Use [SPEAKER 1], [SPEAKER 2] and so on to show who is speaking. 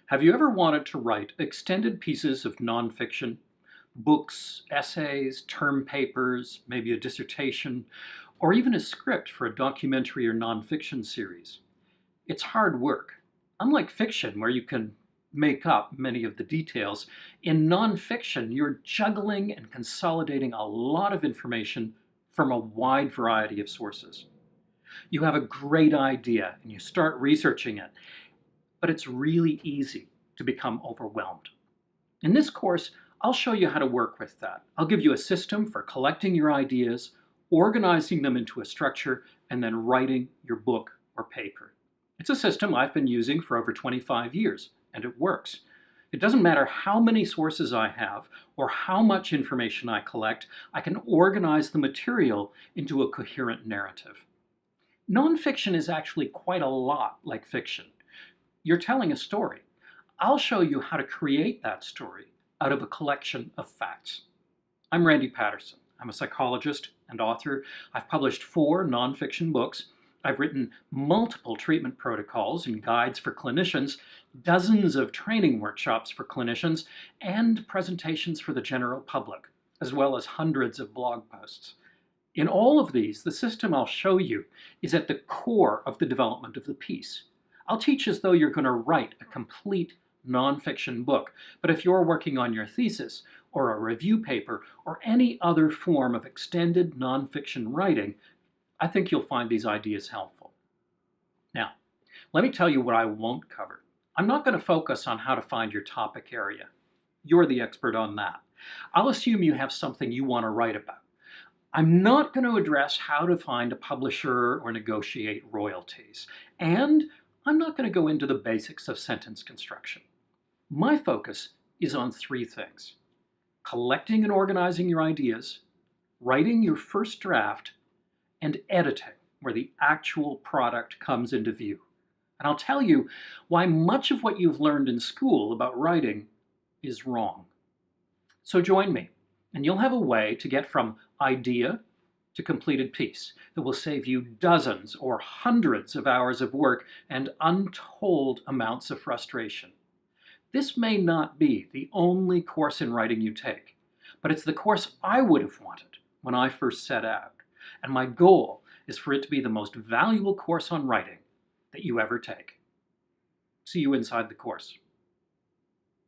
[SPEAKER 1] Have you ever wanted to write extended pieces of nonfiction, books, essays, term papers, maybe a dissertation, or even a script for a documentary or nonfiction series? It's hard work. Unlike fiction, where you can make up many of the details, in nonfiction, you're juggling and consolidating a lot of information from a wide variety of sources. You have a great idea and you start researching it, but it's really easy to become overwhelmed. In this course, I'll show you how to work with that. I'll give you a system for collecting your ideas, organizing them into a structure, and then writing your book or paper. It's a system I've been using for over 25 years, and it works. It doesn't matter how many sources I have or how much information I collect, I can organize the material into a coherent narrative. Nonfiction is actually quite a lot like fiction. You're telling a story. I'll show you how to create that story out of a collection of facts. I'm Randy Patterson. I'm a psychologist and author. I've published 4 nonfiction books. I've written multiple treatment protocols and guides for clinicians, dozens of training workshops for clinicians, and presentations for the general public, as well as hundreds of blog posts. In all of these, the system I'll show you is at the core of the development of the piece. I'll teach as though you're going to write a complete nonfiction book, but if you're working on your thesis or a review paper or any other form of extended nonfiction writing, I think you'll find these ideas helpful. Now, let me tell you what I won't cover. I'm not going to focus on how to find your topic area. You're the expert on that. I'll assume you have something you want to write about. I'm not going to address how to find a publisher or negotiate royalties. And I'm not going to go into the basics of sentence construction. My focus is on 3 things: collecting and organizing your ideas, writing your first draft, and editing, where the actual product comes into view. And I'll tell you why much of what you've learned in school about writing is wrong. So join me, and you'll have a way to get from idea to completed piece that will save you dozens or hundreds of hours of work and untold amounts of frustration. This may not be the only course in writing you take, but it's the course I would have wanted when I first set out. And my goal is for it to be the most valuable course on writing that you ever take. See you inside the course.